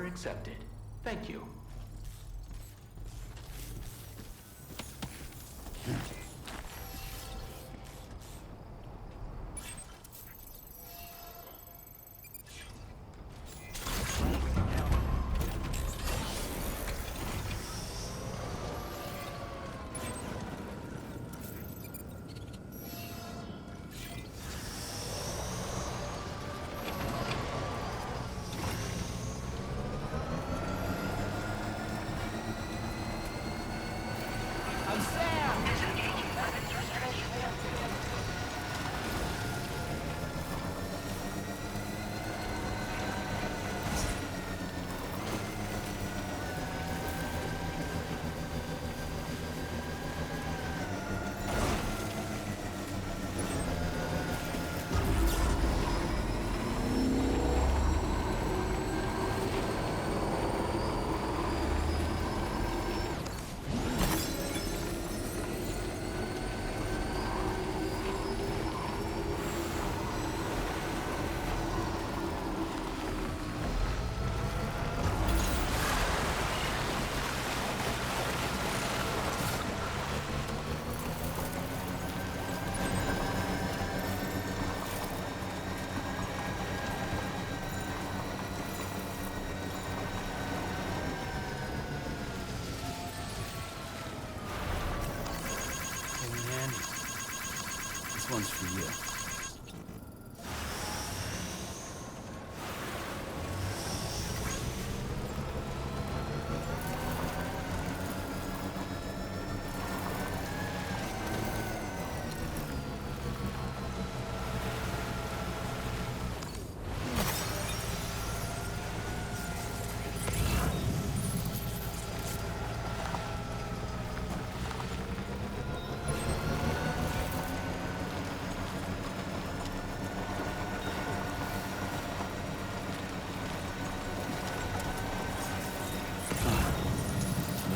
accepted. Thank you. This one's for you.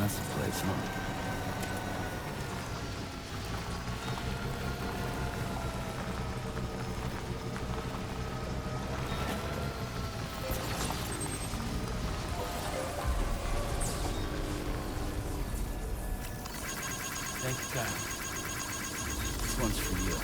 That's the place, huh? Thank you, Kyle. This one's for you.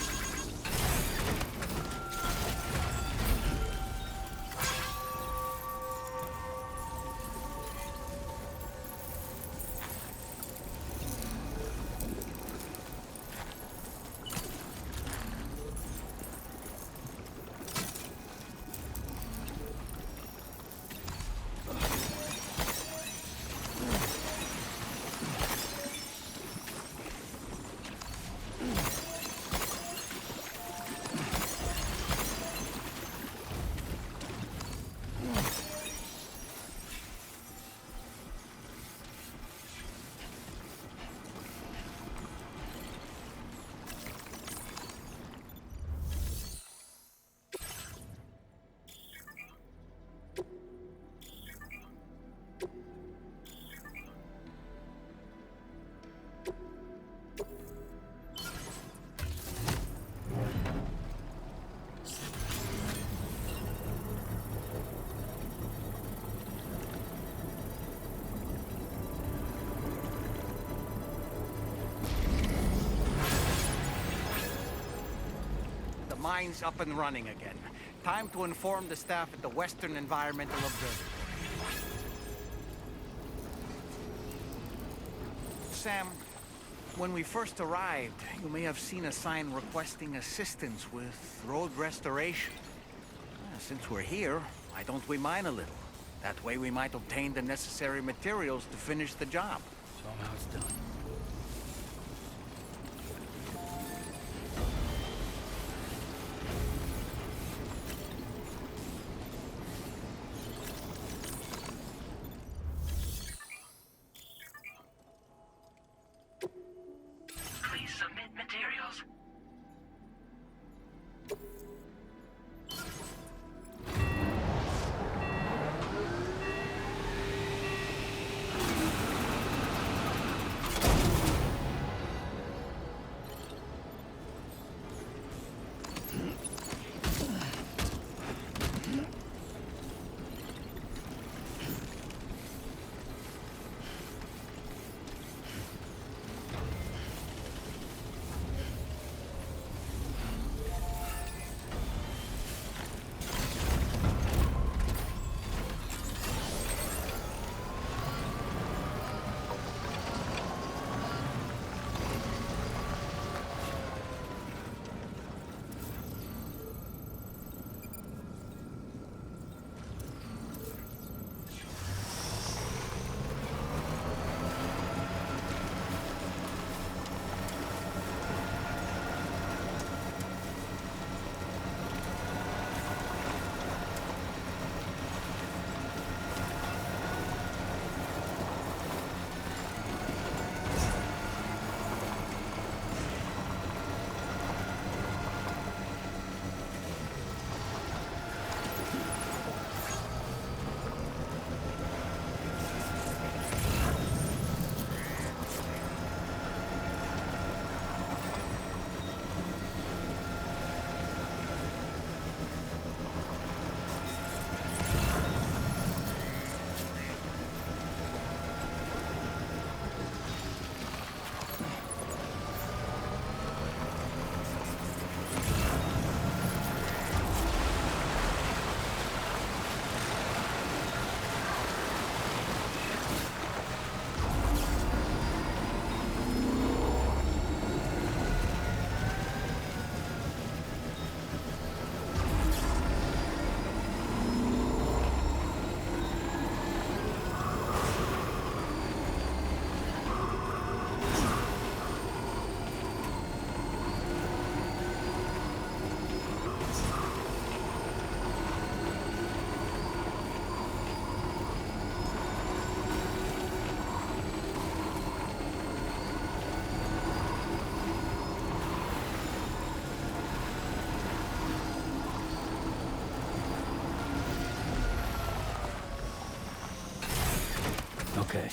Mine's up and running again. Time to inform the staff at the Western Environmental Observatory. Sam, when we first arrived, you may have seen a sign requesting assistance with road restoration. Since we're here, why don't we mine a little? That way we might obtain the necessary materials to finish the job. Show 'em how it's done. Submit materials. Okay.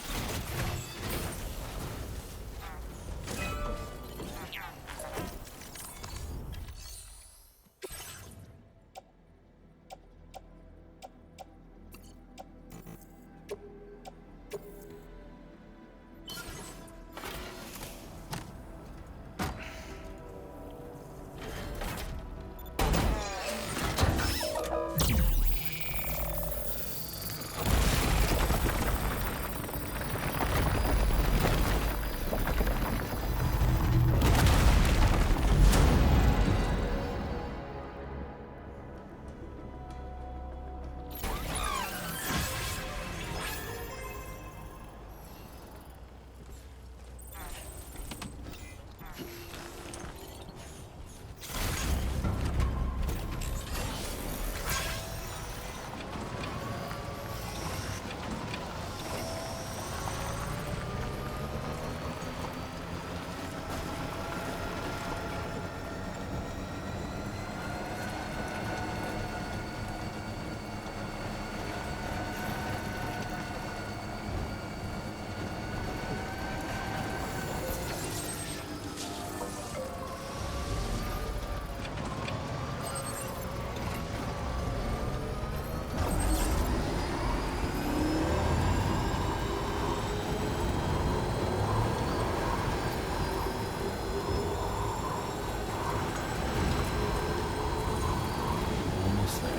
Almost there.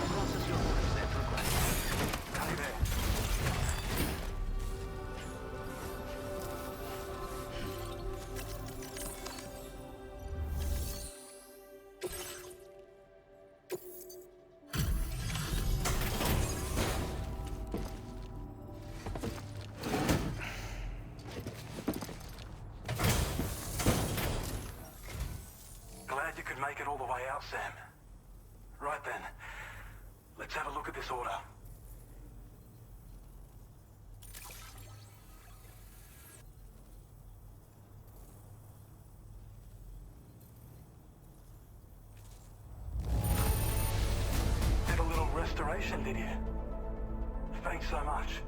Process your orders and requests. Copy that. Glad you could make it all the way out, Sam. Right then, let's have a look at this order. Did a little restoration, did you? Thanks so much.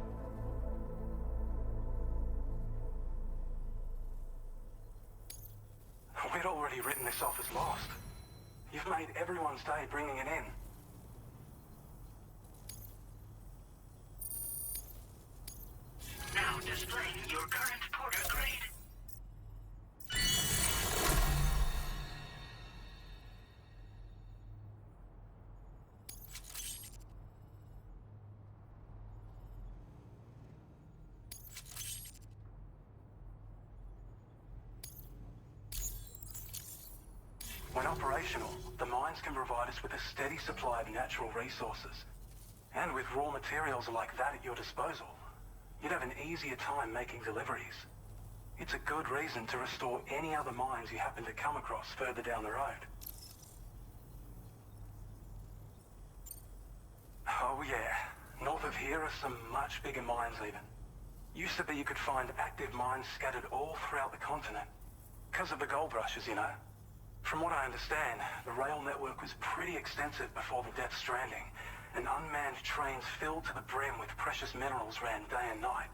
We'd already written this off as lost. You've made everyone's day bringing it in. Now displaying your current porter grade. When operational, the mines can provide us with a steady supply of natural resources. And with raw materials like that at your disposal, you'd have an easier time making deliveries. It's a good reason to restore any other mines you happen to come across further down the road. Oh yeah, north of here are some much bigger mines even. Used to be you could find active mines scattered all throughout the continent. Because of the gold rushes, you know. From what I understand, the rail network was pretty extensive before the Death Stranding, and unmanned trains filled to the brim with precious minerals ran day and night.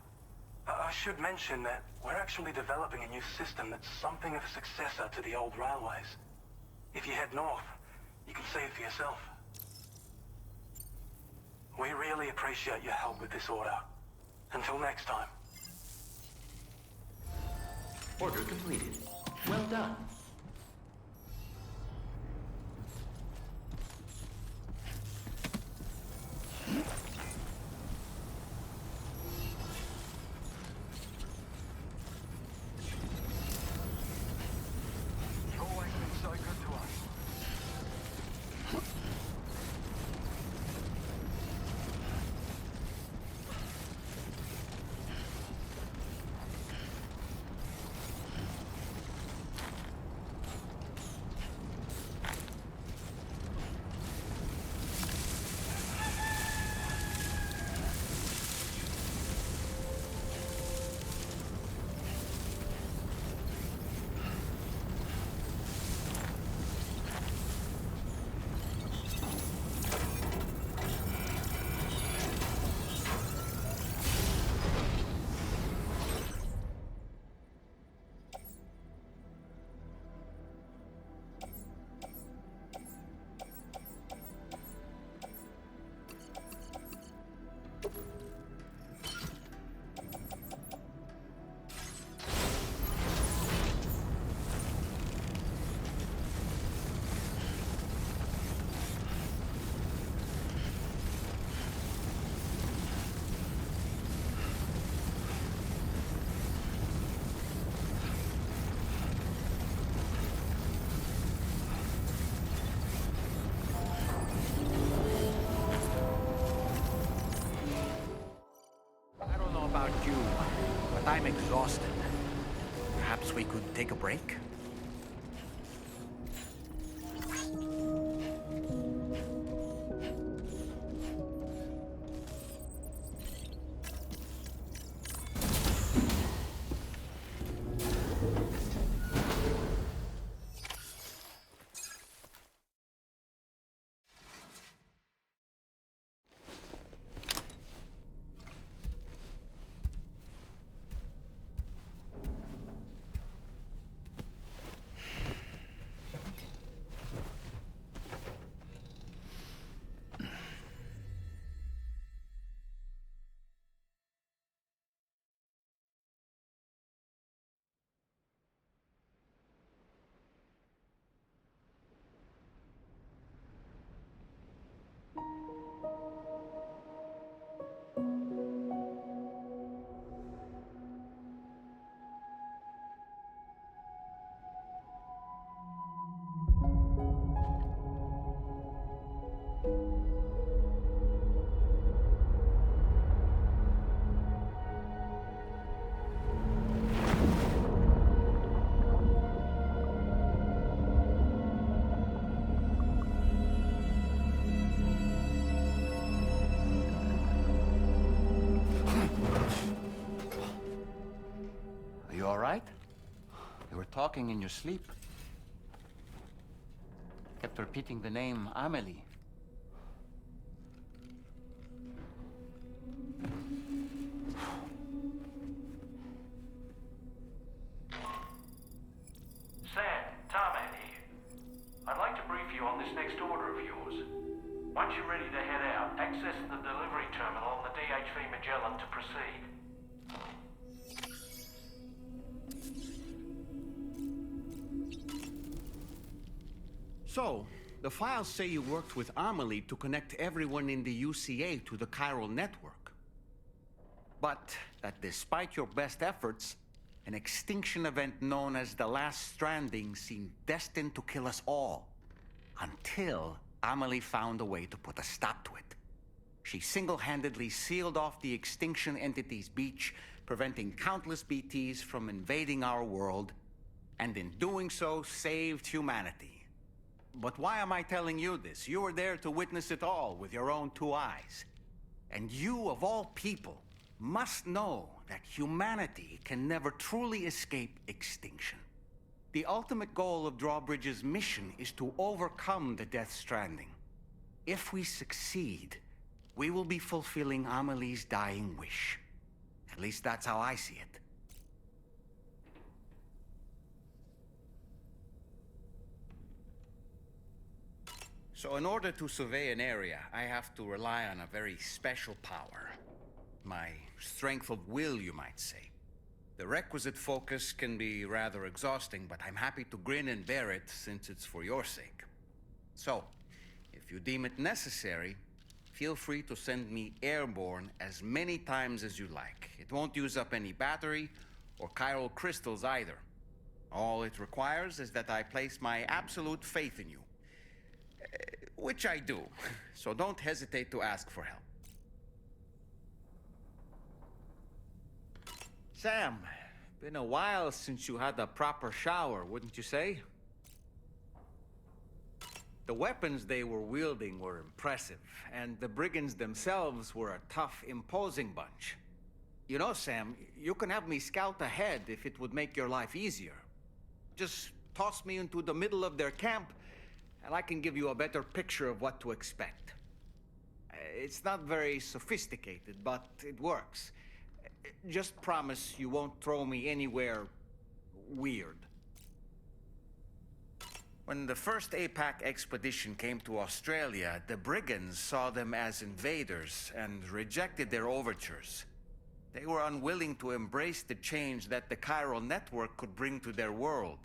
I should mention that we're actually developing a new system that's something of a successor to the old railways. If you head north, you can see it for yourself. We really appreciate your help with this order. Until next time. Order completed. Well done. You've always been so good to us. take a break? Are you all right? You were talking in your sleep. Kept repeating the name Amelie. Sam, Tarman here. I'd like to brief you on this next order of yours. Once you're ready to head out, access the delivery terminal on the DHV Magellan to proceed. So, the files say you worked with Amelie to connect everyone in the UCA to the chiral network. But that despite your best efforts, an extinction event known as the Last Stranding seemed destined to kill us all. Until Amelie found a way to put a stop to it. She single-handedly sealed off the extinction entity's beach, preventing countless BTs from invading our world, and in doing so, saved humanity. But why am I telling you this? You were there to witness it all with your own two eyes. And you, of all people, must know that humanity can never truly escape extinction. The ultimate goal of Drawbridge's mission is to overcome the Death Stranding. If we succeed, we will be fulfilling Amelie's dying wish. At least that's how I see it. So in order to survey an area, I have to rely on a very special power. My strength of will, you might say. The requisite focus can be rather exhausting, but I'm happy to grin and bear it since it's for your sake. So, if you deem it necessary, feel free to send me airborne as many times as you like. It won't use up any battery or chiral crystals either. All it requires is that I place my absolute faith in you. Which I do, so don't hesitate to ask for help. Sam, been a while since you had a proper shower, wouldn't you say? The weapons they were wielding were impressive, and the brigands themselves were a tough, imposing bunch. You know, Sam, you can have me scout ahead if it would make your life easier. Just toss me into the middle of their camp, and I can give you a better picture of what to expect. It's not very sophisticated, but it works. Just promise you won't throw me anywhere weird. When the first APAC expedition came to Australia, the brigands saw them as invaders and rejected their overtures. They were unwilling to embrace the change that the chiral network could bring to their world.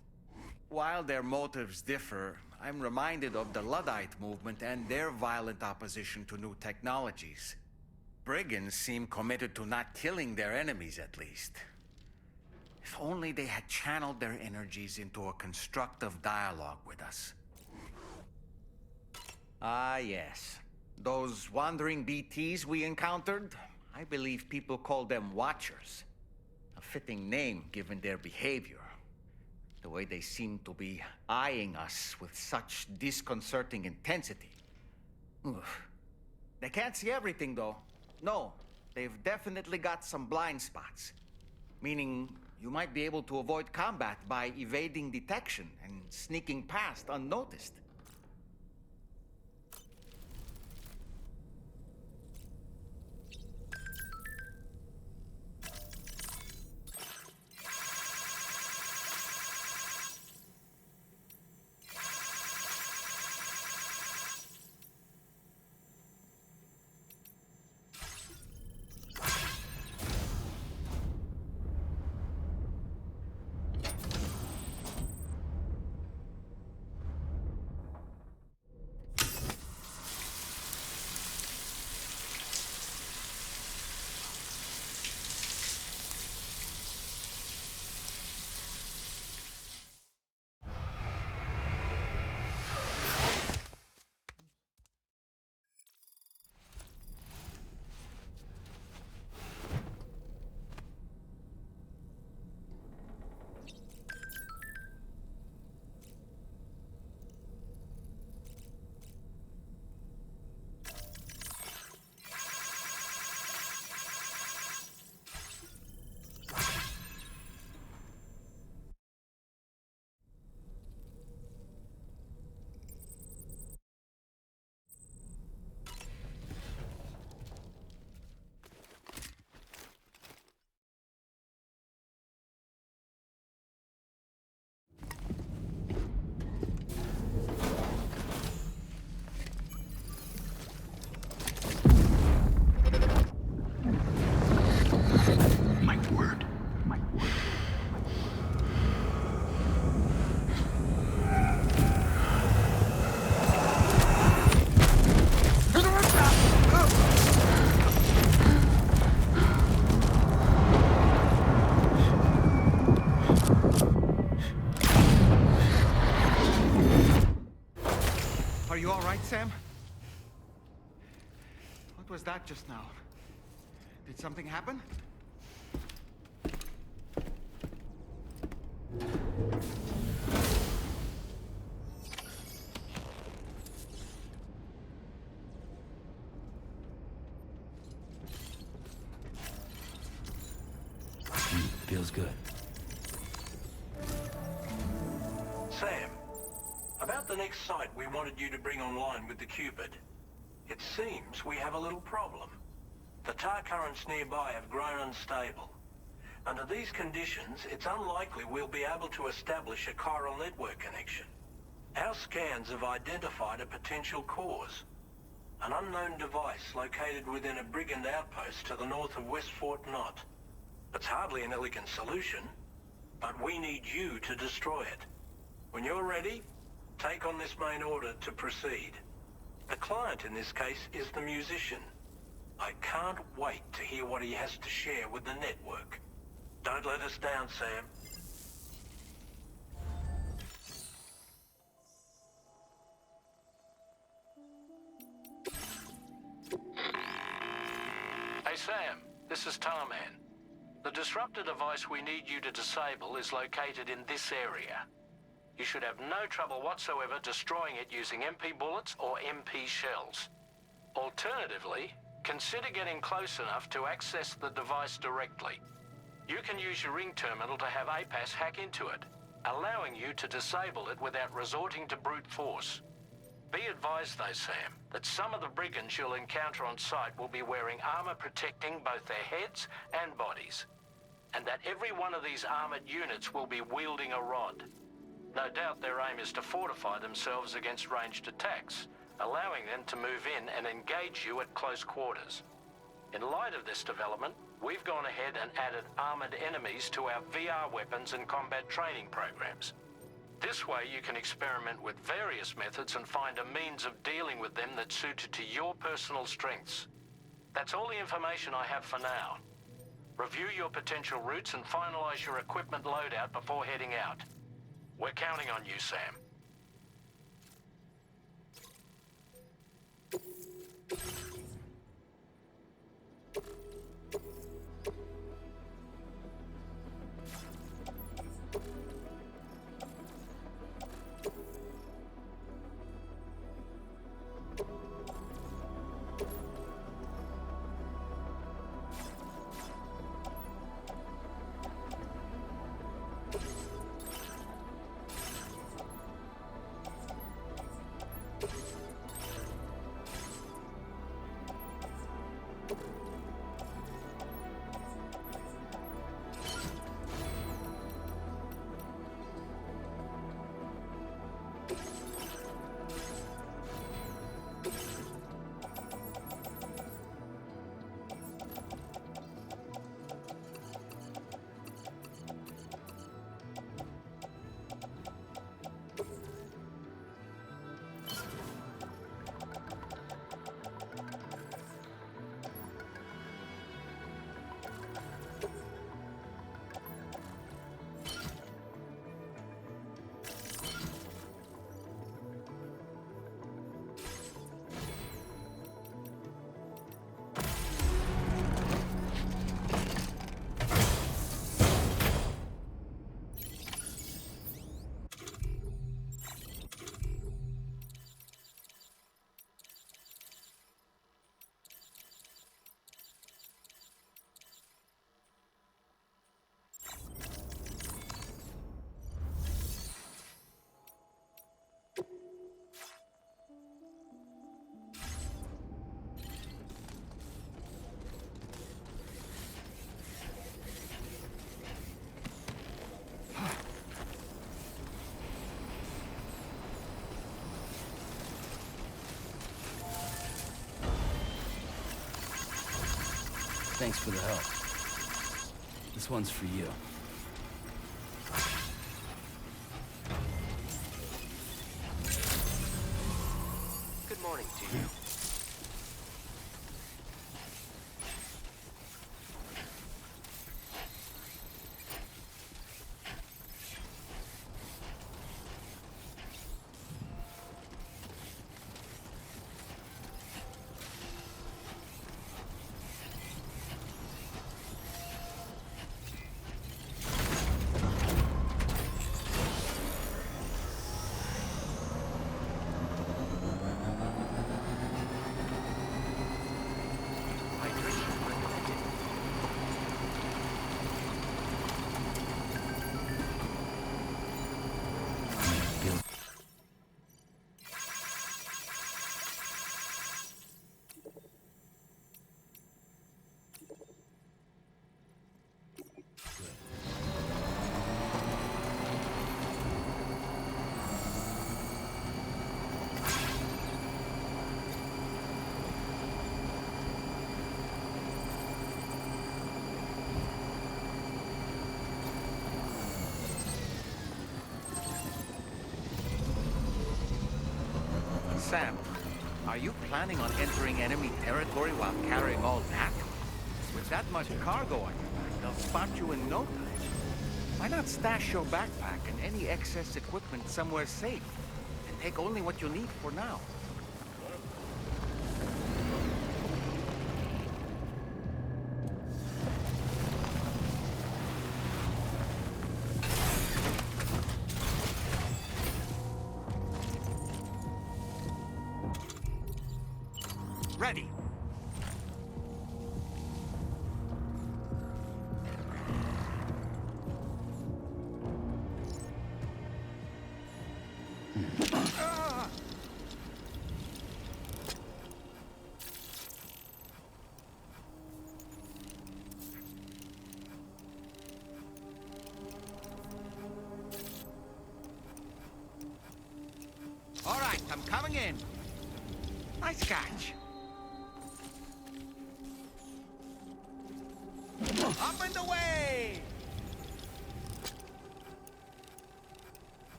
While their motives differ, I'm reminded of the Luddite movement and their violent opposition to new technologies. Brigands seem committed to not killing their enemies, at least. If only they had channeled their energies into a constructive dialogue with us. Ah, yes. Those wandering BTs we encountered, I believe people call them Watchers. A fitting name given their behavior. way they seem to be eyeing us with such disconcerting intensity. Ugh. They can't see everything, though. No, they've definitely got some blind spots. Meaning, you might be able to avoid combat by evading detection and sneaking past unnoticed. Are you all right, Sam? What was that just now? Did something happen? Feels good. Sam, about the next site we wanted you to bring online with the Cupid. It seems we have a little problem. The tar currents nearby have grown unstable. Under these conditions, it's unlikely we'll be able to establish a chiral network connection. Our scans have identified a potential cause. An unknown device located within a brigand outpost to the north of West Fort Knott. It's hardly an elegant solution, but we need you to destroy it. When you're ready, take on this main order to proceed. The client in this case is the musician. I can't wait to hear what he has to share with the network. Don't let us down, Sam. Hey Sam, this is Tarman. The disruptor device we need you to disable is located in this area. You should have no trouble whatsoever destroying it using MP bullets or MP shells. Alternatively, consider getting close enough to access the device directly. You can use your ring terminal to have APAS hack into it, allowing you to disable it without resorting to brute force. Be advised though, Sam, that some of the brigands you'll encounter on site will be wearing armor protecting both their heads and bodies, and that every one of these armored units will be wielding a rod. No doubt their aim is to fortify themselves against ranged attacks, allowing them to move in and engage you at close quarters. In light of this development, we've gone ahead and added armored enemies to our VR weapons and combat training programs. This way you can experiment with various methods and find a means of dealing with them that's suited to your personal strengths. That's all the information I have for now. Review your potential routes and finalize your equipment loadout before heading out. We're counting on you, Sam. Thanks for the help. This one's for you. Good morning to you. Sam, are you planning on entering enemy territory while carrying all that? With that much cargo on your back, they'll spot you in no time. Why not stash your backpack and any excess equipment somewhere safe, and take only what you need for now? Ready. All right, I'm coming in. Nice catch. Up and away!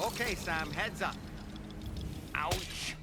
Okay, Sam, heads up. Ouch!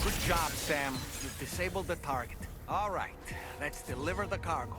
Good job, Sam. You've disabled the target. All right, let's deliver the cargo.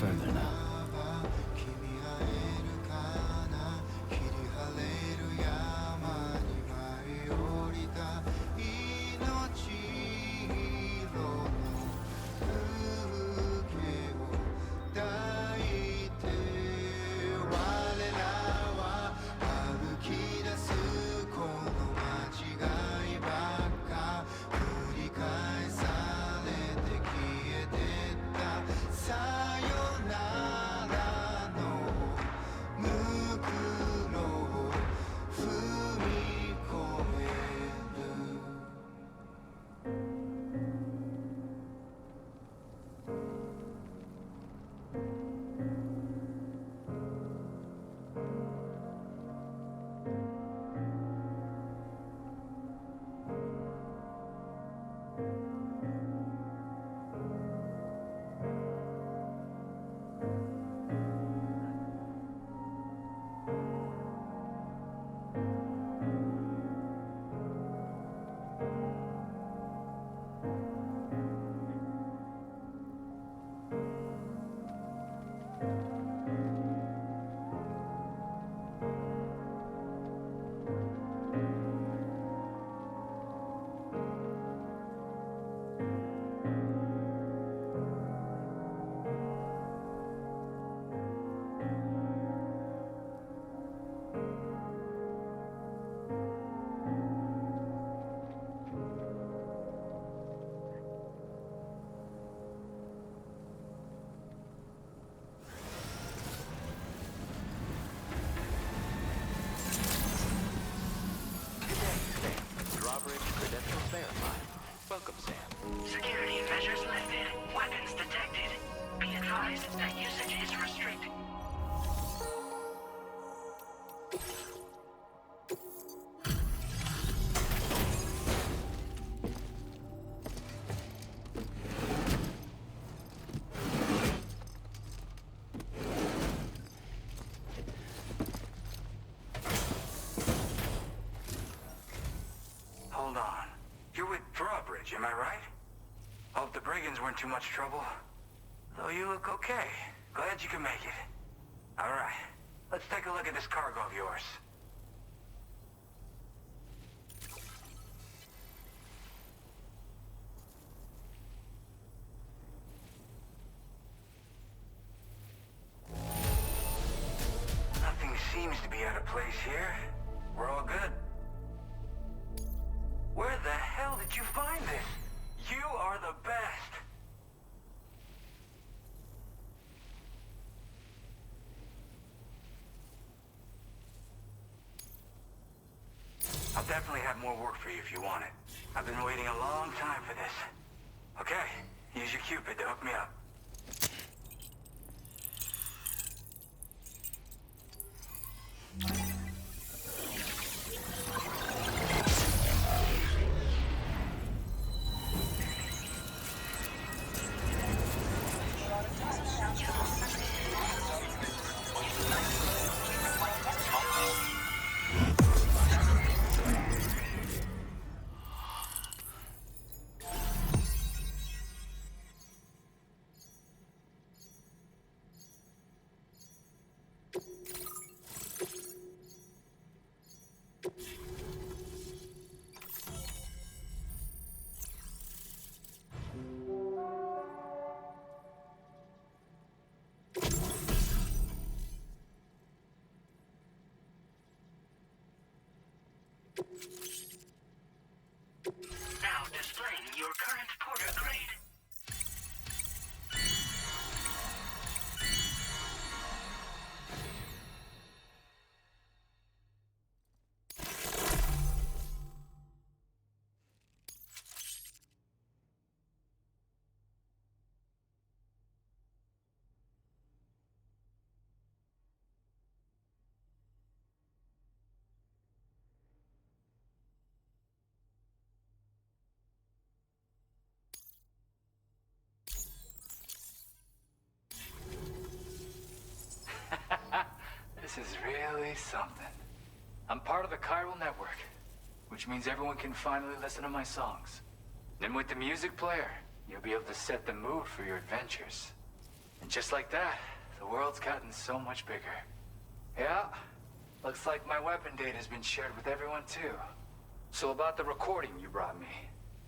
further now. Welcome, Sam. Security measures lifted. Weapons detected. Be advised that usage is restricted. Hold on. You're with Drawbridge, am I right? Hope the brigands weren't too much trouble. Though you look okay. Glad you can make it. Alright, let's take a look at this cargo of yours. Nothing seems to be out of place here. We're all good. Where the hell did you find this? You are the best! I'll definitely have more work for you if you want it. I've been waiting a long time for this. Okay, use your Cupid to hook me up. Now displaying your current porter grade. This is really something. I'm part of the chiral network, which means everyone can finally listen to my songs. And with the music player, you'll be able to set the mood for your adventures. And just like that, the world's gotten so much bigger. Yeah, looks like my weapon data has been shared with everyone too. So about the recording you brought me,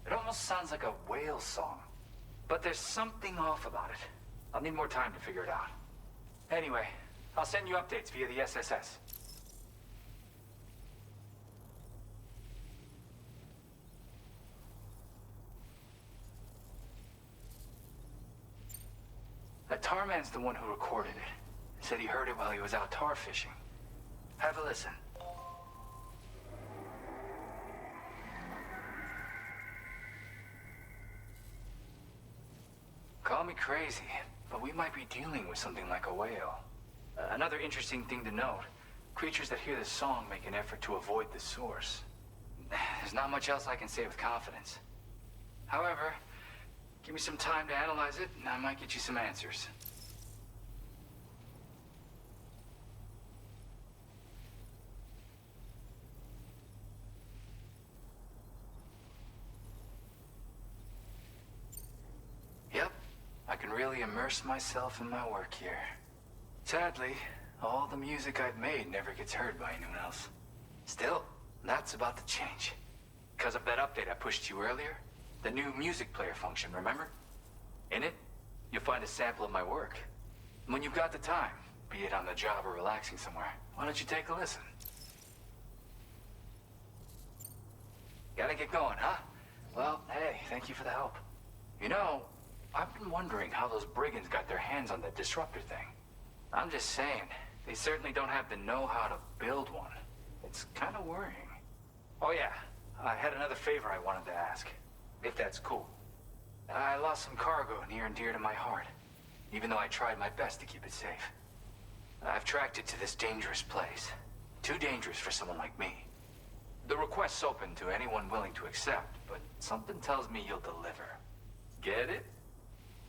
it almost sounds like a whale song. But there's something off about it. I'll need more time to figure it out. Anyway, I'll send you updates via the SSS. That tar man's the one who recorded it. Said he heard it while he was out tar fishing. Have a listen. Call me crazy, but we might be dealing with something like a whale. Another interesting thing to note, creatures that hear this song make an effort to avoid the source. There's not much else I can say with confidence. However, give me some time to analyze it, and I might get you some answers. Yep, I can really immerse myself in my work here. Sadly, all the music I've made never gets heard by anyone else. Still, that's about to change. Because of that update I pushed you earlier, the new music player function, remember? In it, you'll find a sample of my work. When you've got the time, be it on the job or relaxing somewhere, why don't you take a listen? Gotta get going, huh? Well, hey, thank you for the help. You know, I've been wondering how those brigands got their hands on the disruptor thing. I'm just saying, they certainly don't have the know-how to build one. It's kind of worrying. Oh yeah, I had another favor I wanted to ask, if that's cool. I lost some cargo near and dear to my heart, even though I tried my best to keep it safe. I've tracked it to this dangerous place. Too dangerous for someone like me. The request's open to anyone willing to accept, but something tells me you'll deliver. Get it?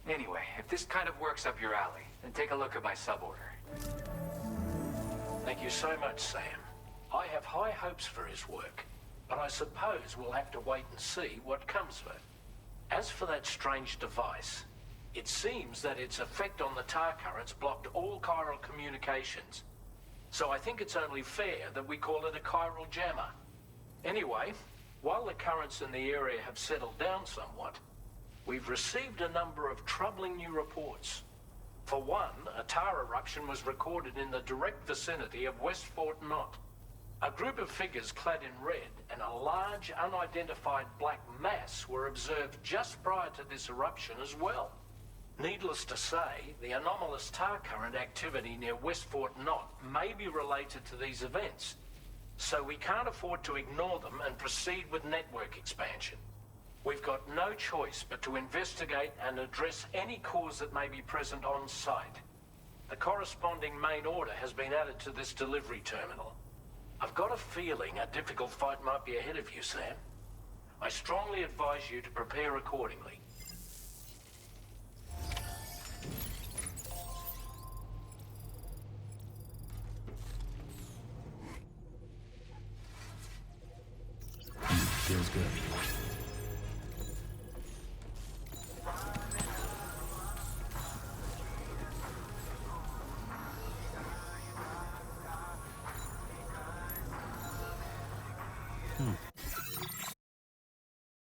Anyway, if this kind of works up your alley, then take a look at my suborder. Thank you so much, Sam. I have high hopes for his work, but I suppose we'll have to wait and see what comes of it. As for that strange device, it seems that its effect on the tar currents blocked all chiral communications. So I think it's only fair that we call it a chiral jammer. Anyway, while the currents in the area have settled down somewhat, we've received a number of troubling new reports. For one, a tar eruption was recorded in the direct vicinity of West Fort Knot. A group of figures clad in red and a large unidentified black mass were observed just prior to this eruption as well. Needless to say, the anomalous tar current activity near West Fort Knot may be related to these events, so we can't afford to ignore them and proceed with network expansion. We've got no choice but to investigate and address any cause that may be present on site. The corresponding main order has been added to this delivery terminal. I've got a feeling a difficult fight might be ahead of you, Sam. I strongly advise you to prepare accordingly. Feels good.